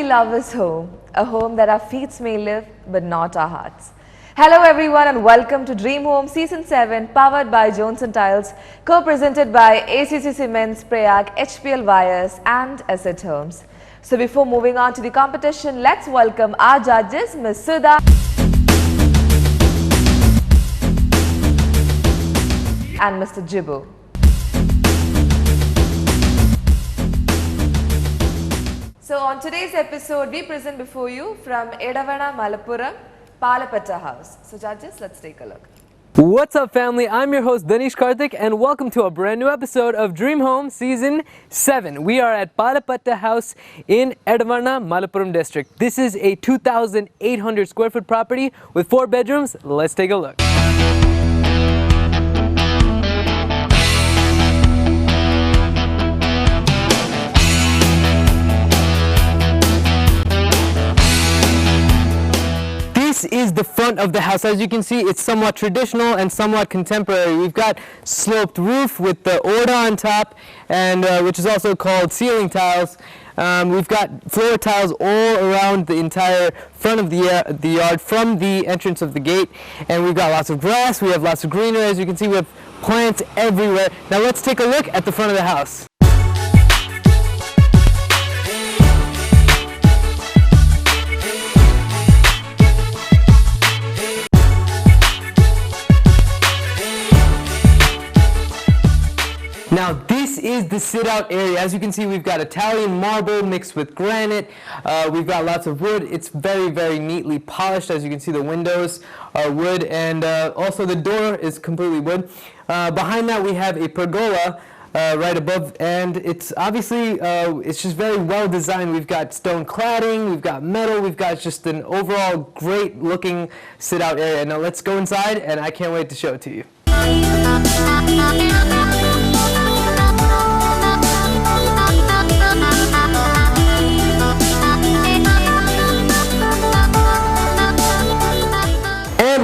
love is home, a home that our feet may live but not our hearts. Hello everyone and welcome to Dream Home Season 7 powered by Johnson Tiles, co-presented by ACC Cements, Prayag, HPL Wires and Asset Homes. So before moving on to the competition, let's welcome our judges, Ms. Sudha and Mr. Jibu. So on today's episode, we present before you from Edavana Malappuram, Palapatta house. So judges, let's take a look. What's up family, I'm your host Danish Karthik and welcome to a brand new episode of Dream Home Season 7. We are at Palapatta house in Edavana, Malappuram district. This is a 2,800 square foot property with 4 bedrooms. Let's take a look. This is the front of the house. As you can see, it's somewhat traditional and somewhat contemporary. We've got sloped roof with the orda on top, and which is also called ceiling tiles. We've got floor tiles all around the entire front of the yard from the entrance of the gate, and we've got lots of grass. We have lots of greenery. As you can see, we have plants everywhere. Now let's take a look at the front of the house. Now this is the sit-out area. As you can see, we've got Italian marble mixed with granite. We've got lots of wood. It's very, very neatly polished. As you can see, the windows are wood, and also the door is completely wood. Behind that, we have a pergola right above, and it's obviously, it's just very well designed. We've got stone cladding, we've got metal, we've got just an overall great looking sit-out area. Now let's go inside, and I can't wait to show it to you.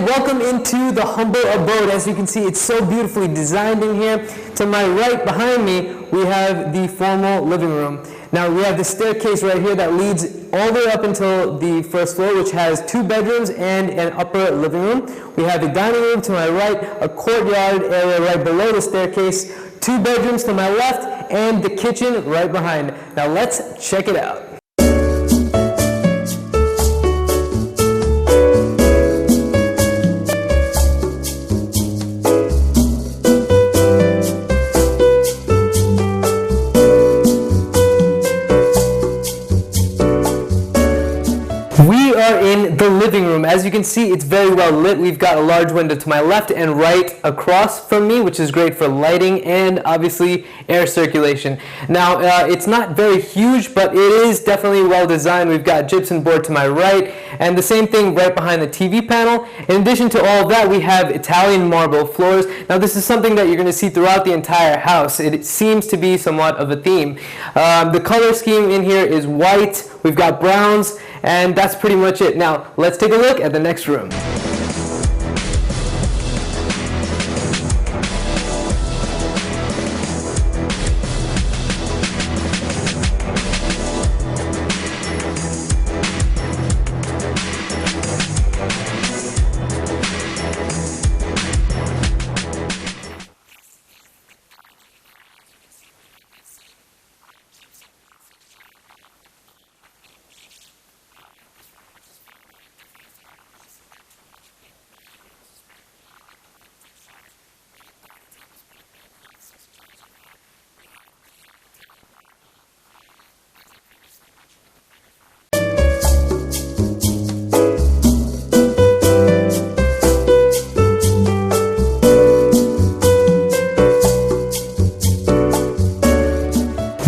Welcome into the humble abode. As you can see, it's so beautifully designed in here. To my right behind me, we have the formal living room. Now we have the staircase right here that leads all the way up until the first floor, which has 2 bedrooms and an upper living room. We have the dining room to my right, a courtyard area right below the staircase, 2 bedrooms to my left, and the kitchen right behind. Now let's check it out. We are in the living room. As you can see, it's very well lit. We've got a large window to my left and right across from me, which is great for lighting and obviously air circulation. Now, it's not very huge, but it is definitely well designed. We've got gypsum board to my right, and the same thing right behind the TV panel. In addition to all of that, we have Italian marble floors. Now, this is something that you're going to see throughout the entire house. It seems to be somewhat of a theme. The color scheme in here is white. We've got browns, and that's pretty much it. Now, let's take a look at the next room.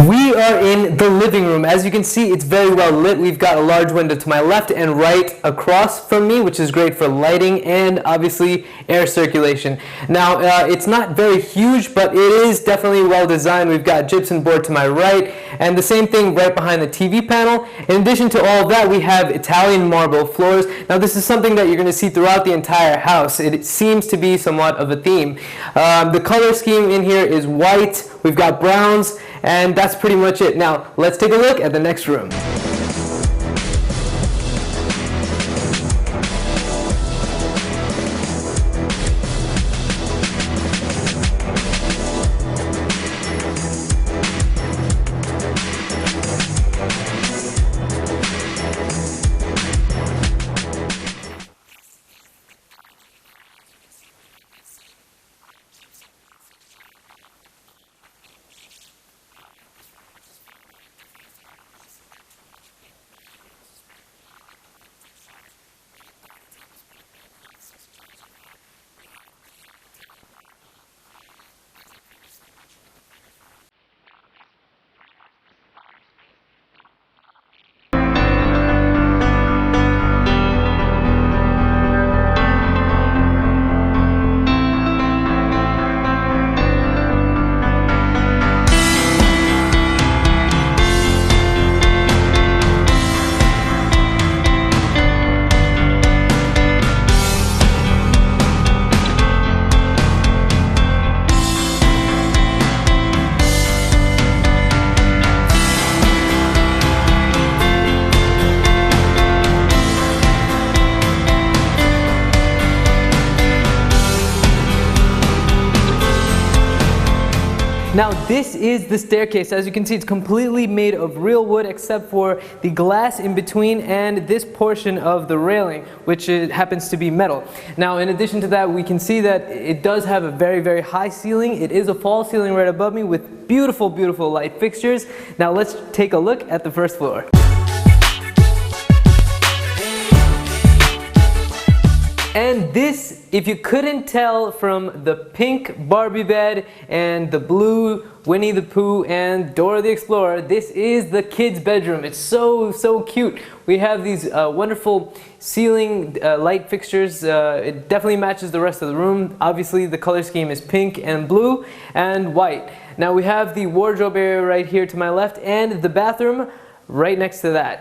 We are in the living room. As you can see, it's very well lit. We've got a large window to my left and right across from me, which is great for lighting and obviously air circulation. Now, it's not very huge, but it is definitely well designed. We've got gypsum board to my right, and the same thing right behind the TV panel. In addition to all of that, we have Italian marble floors. Now, this is something that you're going to see throughout the entire house. It seems to be somewhat of a theme. The color scheme in here is white. We've got browns, and that's pretty much it. Now, let's take a look at the next room. Now this is the staircase. As you can see, it's completely made of real wood except for the glass in between and this portion of the railing, which happens to be metal. Now in addition to that, we can see that it does have a very, very high ceiling. It is a false ceiling right above me with beautiful, beautiful light fixtures. Now let's take a look at the first floor. And this, if you couldn't tell from the pink Barbie bed and the blue Winnie the Pooh and Dora the Explorer, this is the kids' bedroom. It's so, so cute. We have these wonderful ceiling light fixtures. It definitely matches the rest of the room. Obviously, the color scheme is pink and blue and white. Now we have the wardrobe area right here to my left and the bathroom right next to that.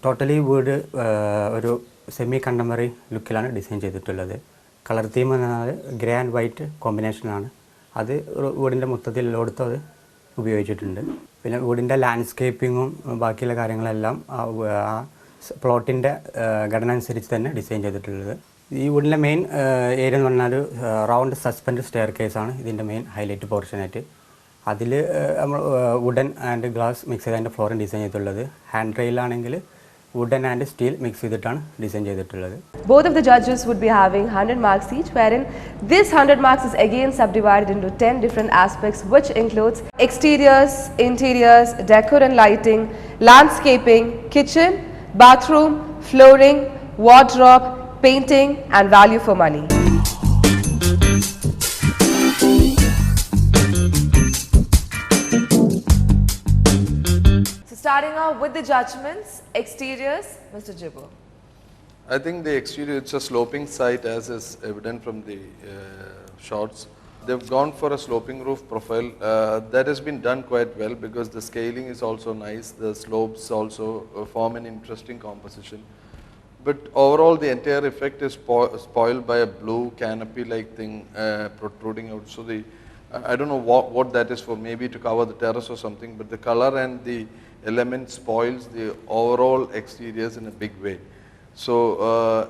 Totally വീട് ഒരു semi contemporary ലുക്കിലാണ് design ചെയ്തിട്ടുള്ളത്. Colour theme എന്നാൽ grey and white കോമ്പിനേഷനാണ്. അത് വീടിൻ്റെ മൊത്തത്തിൽ എല്ലായിടത്തും അത് ഉപയോഗിച്ചിട്ടുണ്ട്. പിന്നെ വീടിൻ്റെ ലാൻഡ്സ്കേപ്പിങ്ങും ബാക്കിയുള്ള കാര്യങ്ങളെല്ലാം ആ പ്ലോട്ടിൻ്റെ ഘടന അനുസരിച്ച് തന്നെ ഡിസൈൻ ചെയ്തിട്ടുള്ളത്. ഈ വീടിൻ്റെ മെയിൻ ഏരിയ എന്ന് പറഞ്ഞാൽ റൗണ്ട് സസ്പെൻഡ് സ്റ്റെയർ കേസാണ് ഇതിൻ്റെ മെയിൻ ഹൈലൈറ്റ് പോർഷനായിട്ട്. അതിൽ നമ്മൾ വുഡൻ ആൻഡ് ഗ്ലാസ് മിക്സ് ചെയ്തതിൻ്റെ ഫ്ലോറിൻ ഡിസൈൻ ചെയ്തിട്ടുള്ളത്. ഹാൻഡ് റെയിലാണെങ്കിൽ wooden and steel mix ചെയ്തിട്ടാണ് ഡിസൈൻ ചെയ്തിട്ടുള്ളത്. Both of the judges would be having 100 marks each, wherein this 100 marks is again subdivided into 10 different aspects, which includes exteriors, interiors, decor and lighting, landscaping, kitchen, bathroom, flooring, wardrobe, painting and value for money. Starting off with the judgments, exteriors, Mr. Jibbo. I think the exterior, it's a sloping site as is evident from the shots. They've gone for a sloping roof profile. That has been done quite well because the scaling is also nice. The slopes also form an interesting composition. But overall the entire effect is spoiled by a blue canopy-like thing protruding out. So I don't know what that is for, maybe to cover the terrace or something, but the color and the element spoils the overall exteriors in a big way. So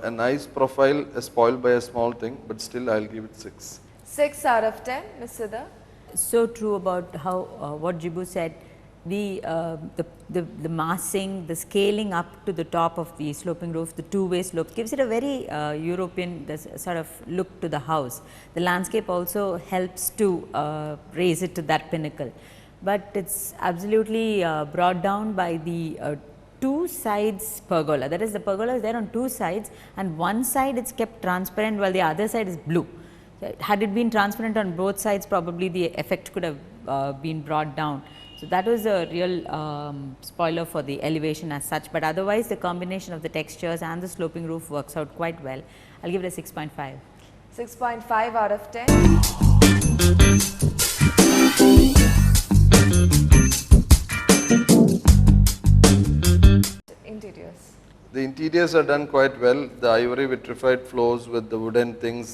a nice profile is spoiled by a small thing, but still I'll give it 6. 6 out of 10, Ms. Siddha. So true about how what Jibu said. The massing, the scaling up to the top of the sloping roof, the two-way slope gives it a very European sort of look to the house. The landscape also helps to raise it to that pinnacle. But it's absolutely brought down by the two sides pergola. That is, the pergola is there on two sides, and one side it's kept transparent while the other side is blue. Had it been transparent on both sides, probably the effect could have been brought down. So that was a real spoiler for the elevation as such. But otherwise, the combination of the textures and the sloping roof works out quite well. I'll give it a 6.5. 6.5 out of 10. Interiors. The interiors are done quite well. The ivory vitrified floors with the wooden things,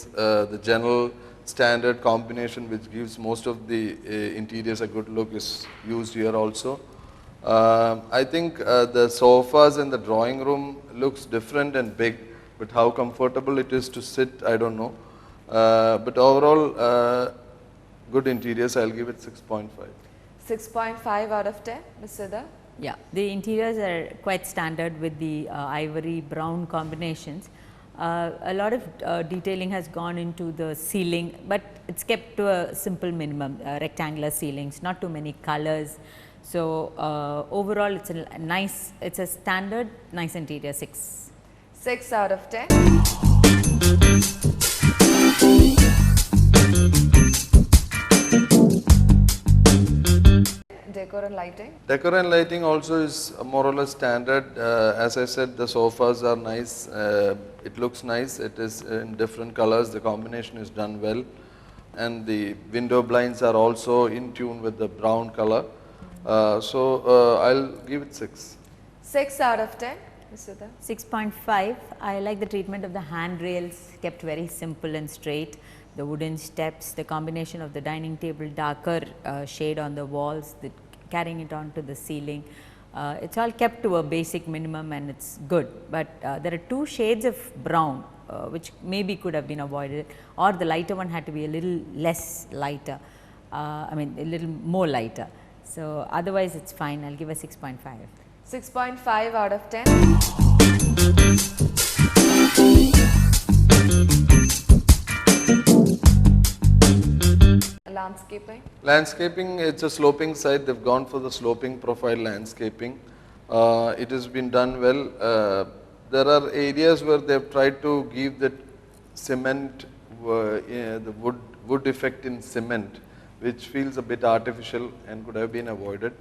the general standard combination which gives most of the interiors a good look is used here also. I think the sofas in the drawing room looks different and big, but how comfortable it is to sit, I don't know. But overall, good interiors, I'll give it 6.5. 6.5 out of 10, Ms. Siddha. Yeah, the interiors are quite standard with the ivory brown combinations. A lot of detailing has gone into the ceiling, but it's kept to a simple minimum, rectangular ceilings, not too many colors. So overall, it's a nice, it's a standard, nice interior. 6. 6 out of 10. Decor and lighting? Decor and lighting also is more or less standard. As I said, the sofas are nice. It looks nice. It is in different colors. The combination is done well. And the window blinds are also in tune with the brown color. I'll give it 6. 6 out of 10, Ms. Sudha. 6.5. I like the treatment of the handrails, kept very simple and straight. The wooden steps, the combination of the dining table, darker shade on the walls, carrying it onto the ceiling. It's all kept to a basic minimum and it's good. But there are 2 shades of brown which maybe could have been avoided, or the lighter one had to be a little less lighter, I mean a little more lighter. So otherwise it's fine. I'll give a 6.5. 6.5 out of 10. Landscaping? Landscaping, it's a sloping side. They've gone for the sloping profile landscaping. It has been done well. There are areas where they've tried to give that cement, the wood effect in cement, which feels a bit artificial and could have been avoided.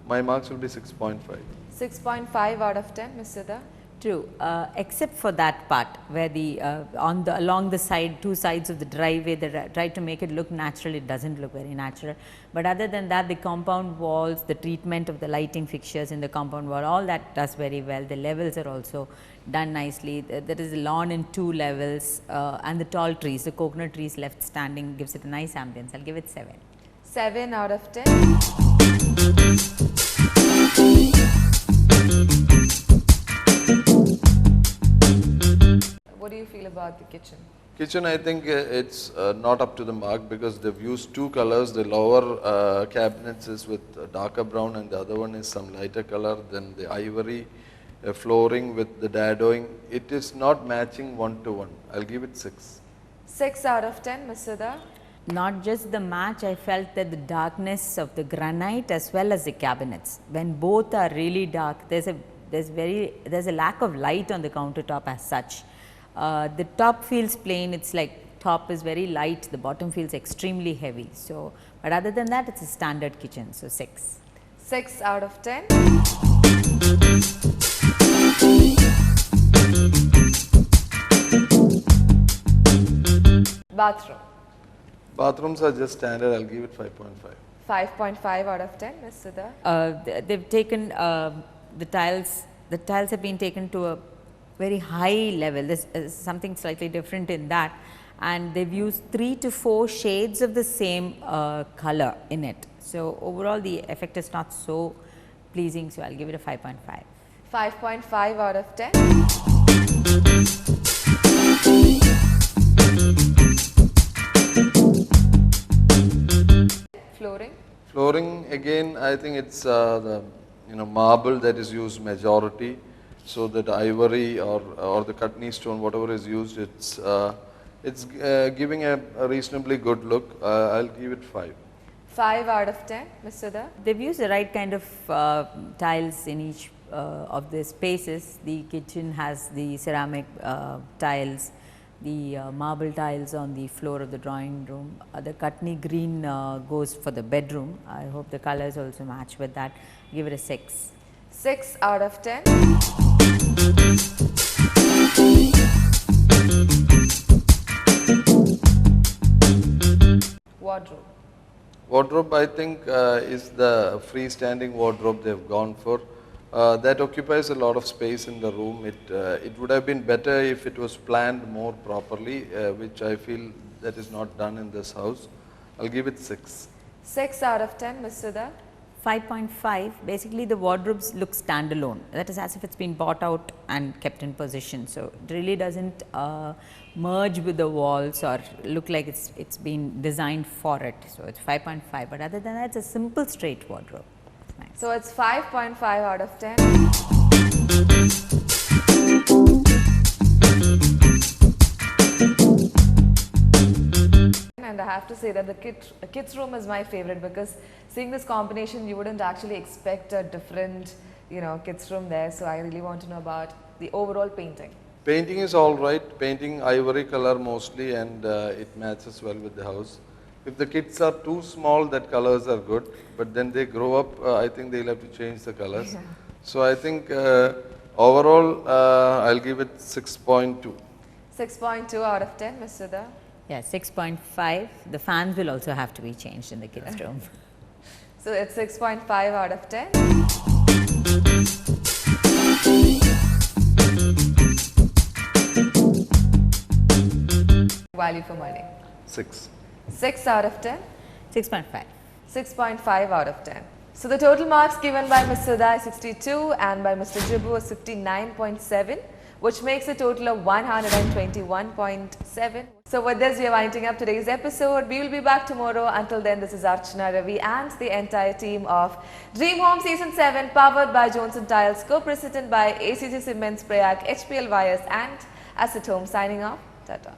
My marks will be 6.5. 6.5 out of 10, Ms. Sudha. True, except for that part where the along the side, 2 sides of the driveway, they try to make it look natural. It doesn't look very natural. But other than that, the compound walls, the treatment of the lighting fixtures in the compound wall, all that does very well. The levels are also done nicely. There is a lawn in 2 levels, and the tall trees, the coconut trees left standing, gives it a nice ambience. I'll give it 7. 7 out of 10. What do you feel about the kitchen? Kitchen, I think it's not up to the mark because they've used 2 colors. The lower cabinets is with darker brown and the other one is some lighter color. Then the ivory flooring with the dadoing. It is not matching 1 to 1. I'll give it 6. 6 out of 10, Ms. Sudha. Not just the match, I felt that the darkness of the granite as well as the cabinets, when both are really dark, there's a lack of light on the countertop as such. The top feels plain, it's like top is very light, the bottom feels extremely heavy. So, but other than that, it's a standard kitchen, so 6. 6 out of 10. Bathroom. Bathrooms are just standard. I'll give it 5.5. 5.5 out of 10, Ms. Sudha. They've taken the tiles. The tiles have been taken to a very high level. This is something slightly different in that, and they've used 3 to 4 shades of the same color in it. So overall, the effect is not so pleasing. So I'll give it a 5.5. 5.5 out of 10. Flooring. Flooring, again, I think it's the marble that is used majority. So that ivory or the Katni stone, whatever is used, it's giving a reasonably good look. I'll give it 5. 5 out of 10, Ms. Sudha. They've used the right kind of tiles in each of the spaces. The kitchen has the ceramic tiles, the marble tiles on the floor of the drawing room. The Katni green goes for the bedroom. I hope the colors also match with that. Give it a 6. 6 out of 10. Wardrobe. Wardrobe, I think, is the freestanding wardrobe they've gone for. That occupies a lot of space in the room. It would have been better if it was planned more properly, which I feel that is not done in this house. I'll give it 6. 6 out of 10, Ms. Sudha. 5.5. Basically, the wardrobes look standalone. That is as if it's been bought out and kept in position. So it really doesn't merge with the walls or look like it's been designed for it. So it's 5.5. But other than that, it's a simple straight wardrobe. It's nice. So it's 5.5 out of 10. And I have to say that the kids room is my favorite because seeing this combination, you wouldn't actually expect a different, kids room there. So I really want to know about the overall painting. Painting is all right. Painting ivory color mostly, and it matches well with the house. If the kids are too small, that colors are good, but then they grow up, I think they'll have to change the colors. Yeah. So I think overall, I'll give it 6.2. 6.2 out of 10, Ms. Sudha. Yeah, 6.5. The fans will also have to be changed in the kids' room. So it's 6.5 out of 10. Value for money. 6. 6 out of 10. 6.5. 6.5 out of 10. So the total marks given by Ms. Sudha is 62 and by Mr. Jibu is 59.7, which makes a total of 121.7. So with this, we are winding up today's episode. We will be back tomorrow. Until then, this is Archana Ravi and the entire team of Dream Home Season 7, powered by Johnson Tiles, co-presented by ACC Cements, Prayag, HPL Wires and Asset Home. Signing off. Tata.